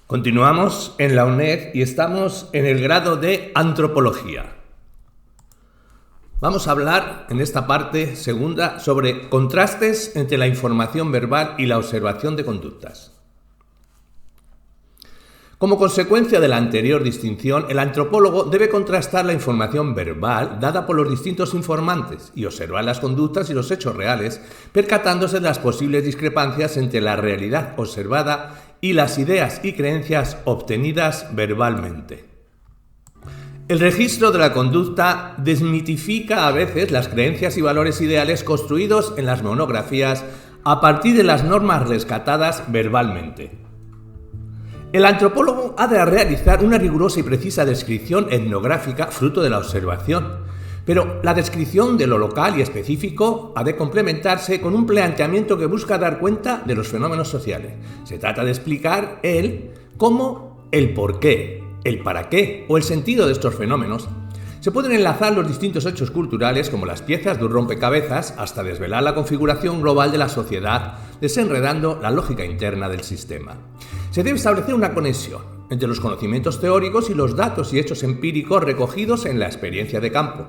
Continuamos en la UNED y estamos en el grado de Antropología. Vamos a hablar en esta parte segunda sobre contrastes entre la información verbal y la observación de conductas. Como consecuencia de la anterior distinción, el antropólogo debe contrastar la información verbal dada por los distintos informantes y observar las conductas y los hechos reales, percatándose de las posibles discrepancias entre la realidad observada y las ideas y creencias obtenidas verbalmente. El registro de la conducta desmitifica a veces las creencias y valores ideales construidos en las monografías a partir de las normas rescatadas verbalmente. El antropólogo ha de realizar una rigurosa y precisa descripción etnográfica fruto de la observación, pero la descripción de lo local y específico ha de complementarse con un planteamiento que busca dar cuenta de los fenómenos sociales. Se trata de explicar el cómo, el por qué, el para qué o el sentido de estos fenómenos. Se pueden enlazar los distintos hechos culturales como las piezas de un rompecabezas hasta desvelar la configuración global de la sociedad, desenredando la lógica interna del sistema. Se debe establecer una conexión entre los conocimientos teóricos y los datos y hechos empíricos recogidos en la experiencia de campo.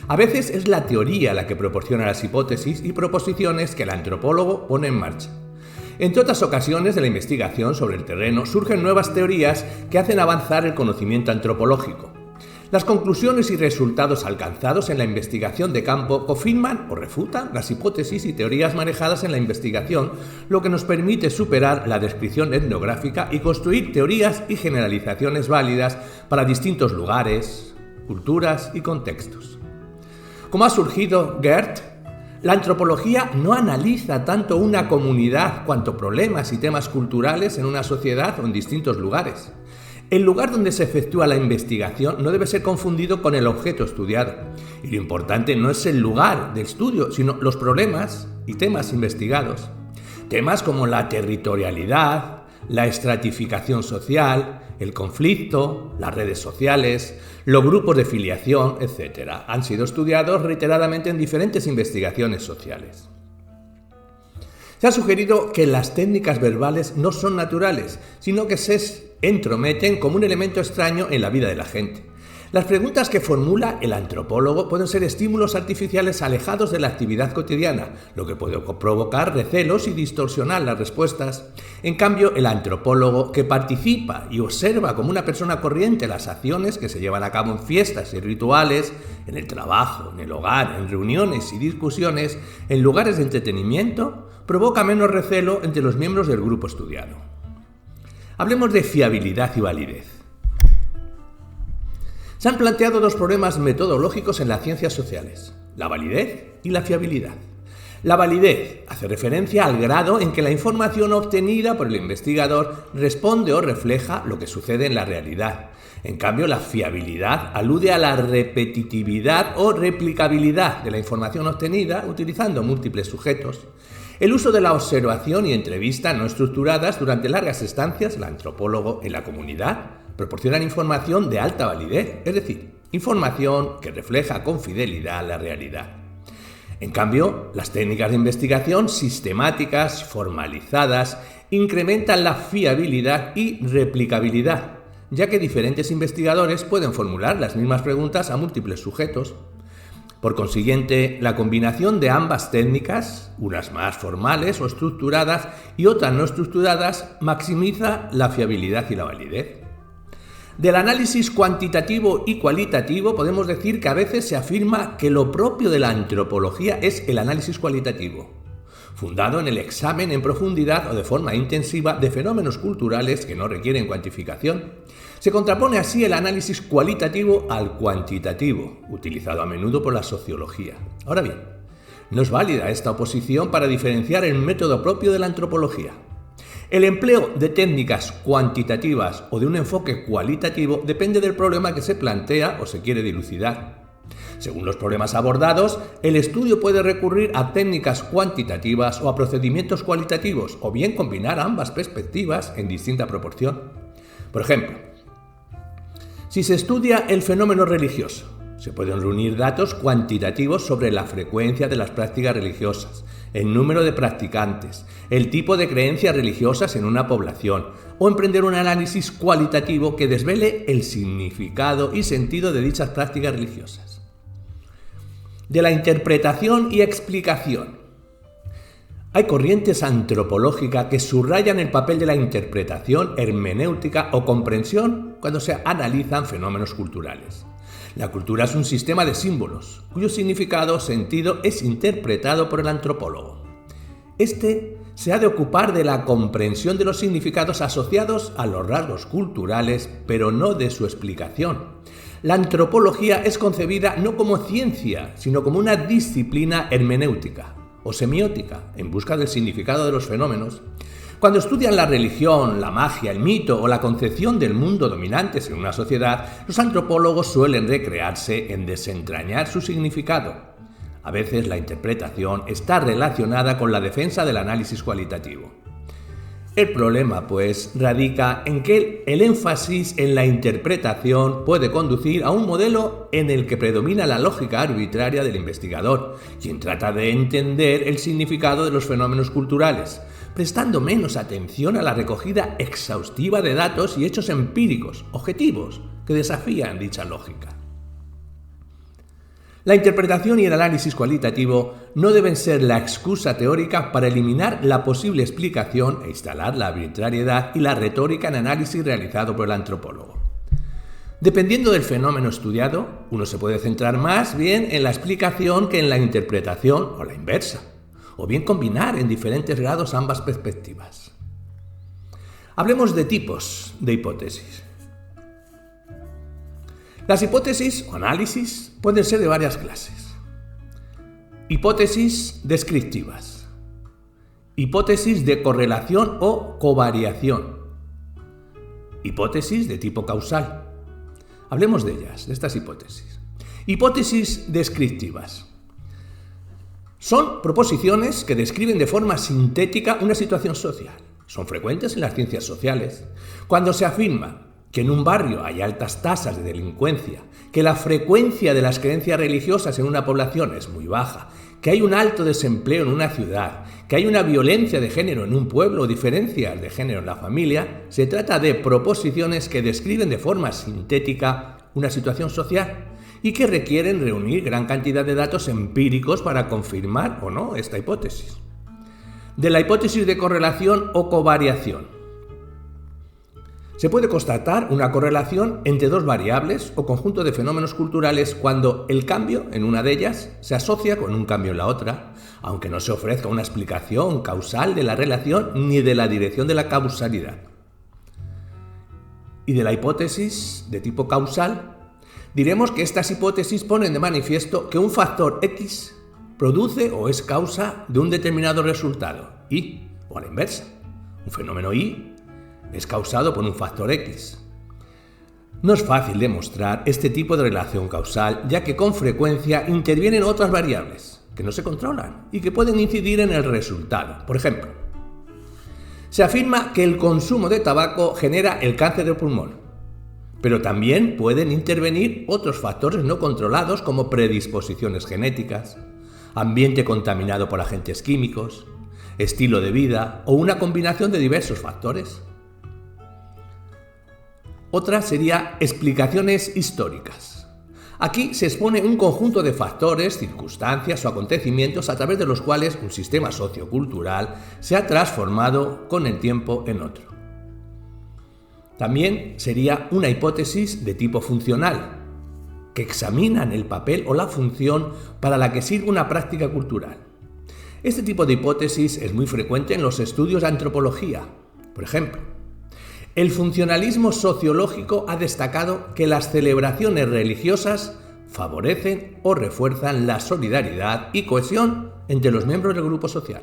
A veces es la teoría la que proporciona las hipótesis y proposiciones que el antropólogo pone en marcha. Entre otras ocasiones de la investigación sobre el terreno surgen nuevas teorías que hacen avanzar el conocimiento antropológico. Las conclusiones y resultados alcanzados en la investigación de campo confirman o refutan las hipótesis y teorías manejadas en la investigación, lo que nos permite superar la descripción etnográfica y construir teorías y generalizaciones válidas para distintos lugares, culturas y contextos. Como ha surgido Geert, la antropología no analiza tanto una comunidad cuanto problemas y temas culturales en una sociedad o en distintos lugares. El lugar donde se efectúa la investigación no debe ser confundido con el objeto estudiado. Y lo importante no es el lugar de estudio, sino los problemas y temas investigados. Temas como la territorialidad, la estratificación social, el conflicto, las redes sociales, los grupos de filiación, etc. han sido estudiados reiteradamente en diferentes investigaciones sociales. Se ha sugerido que las técnicas verbales no son naturales, sino que se entrometen como un elemento extraño en la vida de la gente. Las preguntas que formula el antropólogo pueden ser estímulos artificiales alejados de la actividad cotidiana, lo que puede provocar recelos y distorsionar las respuestas. En cambio, el antropólogo, que participa y observa como una persona corriente las acciones que se llevan a cabo en fiestas y rituales, en el trabajo, en el hogar, en reuniones y discusiones, en lugares de entretenimiento, provoca menos recelo entre los miembros del grupo estudiado. Hablemos de fiabilidad y validez. Se han planteado dos problemas metodológicos en las ciencias sociales: la validez y la fiabilidad. La validez hace referencia al grado en que la información obtenida por el investigador responde o refleja lo que sucede en la realidad. En cambio, la fiabilidad alude a la repetitividad o replicabilidad de la información obtenida utilizando múltiples sujetos. El uso de la observación y entrevista no estructuradas durante largas estancias, el antropólogo en la comunidad, proporcionan información de alta validez, es decir, información que refleja con fidelidad la realidad. En cambio, las técnicas de investigación sistemáticas, formalizadas, incrementan la fiabilidad y replicabilidad, ya que diferentes investigadores pueden formular las mismas preguntas a múltiples sujetos. Por consiguiente, la combinación de ambas técnicas, unas más formales o estructuradas y otras no estructuradas, maximiza la fiabilidad y la validez. Del análisis cuantitativo y cualitativo podemos decir que a veces se afirma que lo propio de la antropología es el análisis cualitativo, fundado en el examen en profundidad o de forma intensiva de fenómenos culturales que no requieren cuantificación. Se contrapone así el análisis cualitativo al cuantitativo, utilizado a menudo por la sociología. Ahora bien, no es válida esta oposición para diferenciar el método propio de la antropología. El empleo de técnicas cuantitativas o de un enfoque cualitativo depende del problema que se plantea o se quiere dilucidar. Según los problemas abordados, el estudio puede recurrir a técnicas cuantitativas o a procedimientos cualitativos, o bien combinar ambas perspectivas en distinta proporción. Por ejemplo, si se estudia el fenómeno religioso, se pueden reunir datos cuantitativos sobre la frecuencia de las prácticas religiosas, el número de practicantes, el tipo de creencias religiosas en una población, o emprender un análisis cualitativo que desvele el significado y sentido de dichas prácticas religiosas. De la interpretación y explicación. Hay corrientes antropológicas que subrayan el papel de la interpretación, hermenéutica o comprensión cuando se analizan fenómenos culturales. La cultura es un sistema de símbolos, cuyo significado o sentido es interpretado por el antropólogo. Este se ha de ocupar de la comprensión de los significados asociados a los rasgos culturales, pero no de su explicación. La antropología es concebida no como ciencia, sino como una disciplina hermenéutica o semiótica, en busca del significado de los fenómenos. Cuando estudian la religión, la magia, el mito o la concepción del mundo dominantes en una sociedad, los antropólogos suelen recrearse en desentrañar su significado. A veces la interpretación está relacionada con la defensa del análisis cualitativo. El problema, pues, radica en que el énfasis en la interpretación puede conducir a un modelo en el que predomina la lógica arbitraria del investigador, quien trata de entender el significado de los fenómenos culturales, prestando menos atención a la recogida exhaustiva de datos y hechos empíricos, objetivos, que desafían dicha lógica. La interpretación y el análisis cualitativo no deben ser la excusa teórica para eliminar la posible explicación e instalar la arbitrariedad y la retórica en análisis realizado por el antropólogo. Dependiendo del fenómeno estudiado, uno se puede centrar más bien en la explicación que en la interpretación o la inversa, o bien combinar en diferentes grados ambas perspectivas. Hablemos de tipos de hipótesis. Las hipótesis o análisis pueden ser de varias clases. Hipótesis descriptivas, hipótesis de correlación o covariación, hipótesis de tipo causal. Hablemos de ellas, de estas hipótesis. Hipótesis descriptivas. Son proposiciones que describen de forma sintética una situación social. Son frecuentes en las ciencias sociales. Cuando se afirma que en un barrio hay altas tasas de delincuencia, que la frecuencia de las creencias religiosas en una población es muy baja, que hay un alto desempleo en una ciudad, que hay una violencia de género en un pueblo o diferencias de género en la familia, se trata de proposiciones que describen de forma sintética una situación social y que requieren reunir gran cantidad de datos empíricos para confirmar o no esta hipótesis. De la hipótesis de correlación o covariación. Se puede constatar una correlación entre dos variables o conjunto de fenómenos culturales cuando el cambio en una de ellas se asocia con un cambio en la otra, aunque no se ofrezca una explicación causal de la relación ni de la dirección de la causalidad. Y de la hipótesis de tipo causal, diremos que estas hipótesis ponen de manifiesto que un factor X produce o es causa de un determinado resultado, Y, o a la inversa. Un fenómeno Y es causado por un factor X. No es fácil demostrar este tipo de relación causal, ya que con frecuencia intervienen otras variables que no se controlan y que pueden incidir en el resultado. Por ejemplo, se afirma que el consumo de tabaco genera el cáncer de pulmón, pero también pueden intervenir otros factores no controlados como predisposiciones genéticas, ambiente contaminado por agentes químicos, estilo de vida o una combinación de diversos factores. Otra sería explicaciones históricas. Aquí se expone un conjunto de factores, circunstancias o acontecimientos a través de los cuales un sistema sociocultural se ha transformado con el tiempo en otro. También sería una hipótesis de tipo funcional, que examinan el papel o la función para la que sirve una práctica cultural. Este tipo de hipótesis es muy frecuente en los estudios de antropología. Por ejemplo, el funcionalismo sociológico ha destacado que las celebraciones religiosas favorecen o refuerzan la solidaridad y cohesión entre los miembros del grupo social.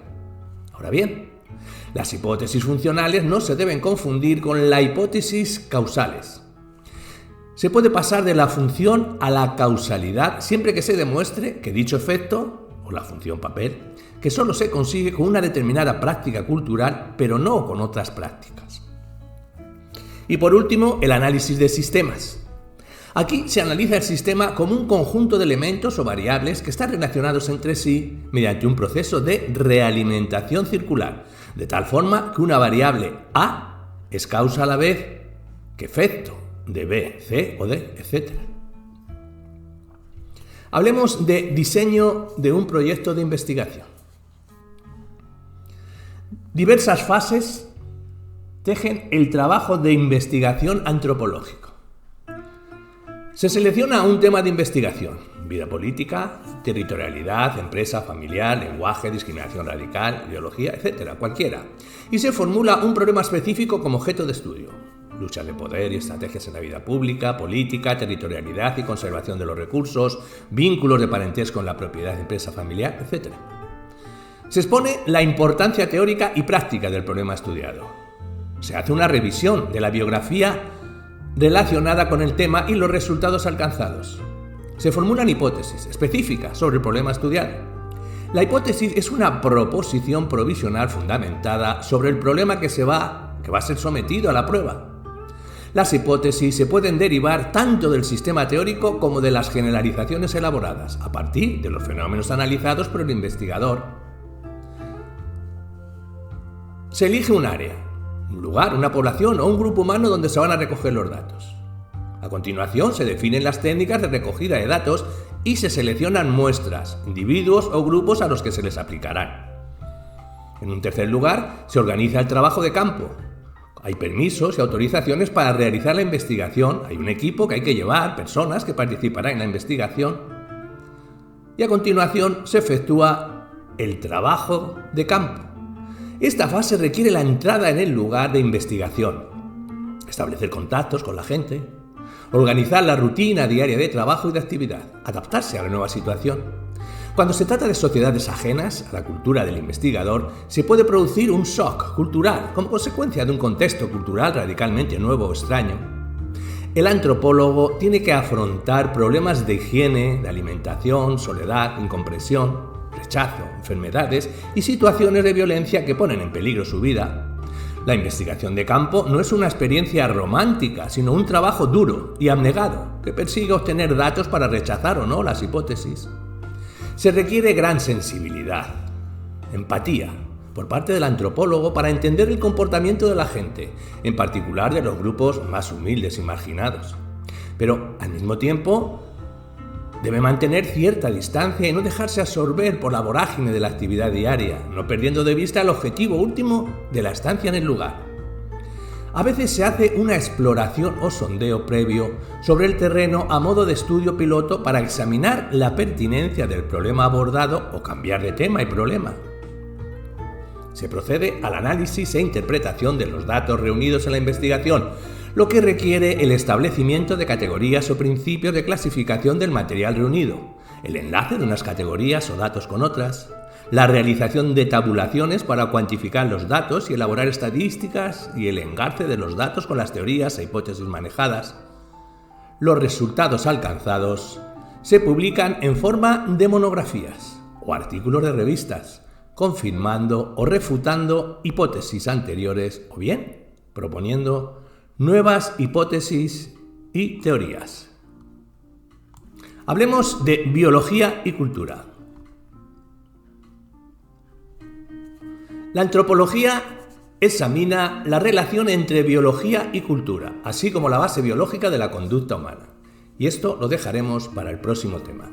Ahora bien, las hipótesis funcionales no se deben confundir con las hipótesis causales. Se puede pasar de la función a la causalidad siempre que se demuestre que dicho efecto, o la función papel, que solo se consigue con una determinada práctica cultural, pero no con otras prácticas. Y por último, el análisis de sistemas. Aquí se analiza el sistema como un conjunto de elementos o variables que están relacionados entre sí mediante un proceso de realimentación circular, de tal forma que una variable A es causa a la vez que efecto de B, C o D, etc. Hablemos de diseño de un proyecto de investigación. Diversas fases tejen el trabajo de investigación antropológico. Se selecciona un tema de investigación: vida política, territorialidad, empresa, familiar, lenguaje, discriminación radical, ideología, etc., cualquiera. Y se formula un problema específico como objeto de estudio: lucha de poder y estrategias en la vida pública, política, territorialidad y conservación de los recursos, vínculos de parentesco en la propiedad de empresa familiar, etc. Se expone la importancia teórica y práctica del problema estudiado. Se hace una revisión de la biografía relacionada con el tema y los resultados alcanzados. Se formulan hipótesis específicas sobre el problema estudiado. La hipótesis es una proposición provisional fundamentada sobre el problema que va a ser sometido a la prueba. Las hipótesis se pueden derivar tanto del sistema teórico como de las generalizaciones elaboradas a partir de los fenómenos analizados por el investigador. Se elige un área, un lugar, una población o un grupo humano donde se van a recoger los datos. A continuación se definen las técnicas de recogida de datos y se seleccionan muestras, individuos o grupos a los que se les aplicarán. En un tercer lugar, se organiza el trabajo de campo. Hay permisos y autorizaciones para realizar la investigación, hay un equipo que hay que llevar, personas que participarán en la investigación. Y a continuación se efectúa el trabajo de campo. Esta fase requiere la entrada en el lugar de investigación, establecer contactos con la gente, organizar la rutina diaria de trabajo y de actividad, adaptarse a la nueva situación. Cuando se trata de sociedades ajenas a la cultura del investigador, se puede producir un shock cultural como consecuencia de un contexto cultural radicalmente nuevo o extraño. El antropólogo tiene que afrontar problemas de higiene, de alimentación, soledad, incomprensión, rechazo, enfermedades y situaciones de violencia que ponen en peligro su vida. La investigación de campo no es una experiencia romántica, sino un trabajo duro y abnegado que persigue obtener datos para rechazar o no las hipótesis. Se requiere gran sensibilidad, empatía, por parte del antropólogo para entender el comportamiento de la gente, en particular de los grupos más humildes y marginados. Pero, al mismo tiempo, debe mantener cierta distancia y no dejarse absorber por la vorágine de la actividad diaria, no perdiendo de vista el objetivo último de la estancia en el lugar. A veces se hace una exploración o sondeo previo sobre el terreno a modo de estudio piloto para examinar la pertinencia del problema abordado o cambiar de tema y problema. Se procede al análisis e interpretación de los datos reunidos en la investigación, lo que requiere el establecimiento de categorías o principios de clasificación del material reunido, el enlace de unas categorías o datos con otras, la realización de tabulaciones para cuantificar los datos y elaborar estadísticas y el engarce de los datos con las teorías e hipótesis manejadas. Los resultados alcanzados se publican en forma de monografías o artículos de revistas, confirmando o refutando hipótesis anteriores o bien proponiendo nuevas hipótesis y teorías. Hablemos de biología y cultura. La antropología examina la relación entre biología y cultura, así como la base biológica de la conducta humana. Y esto lo dejaremos para el próximo tema.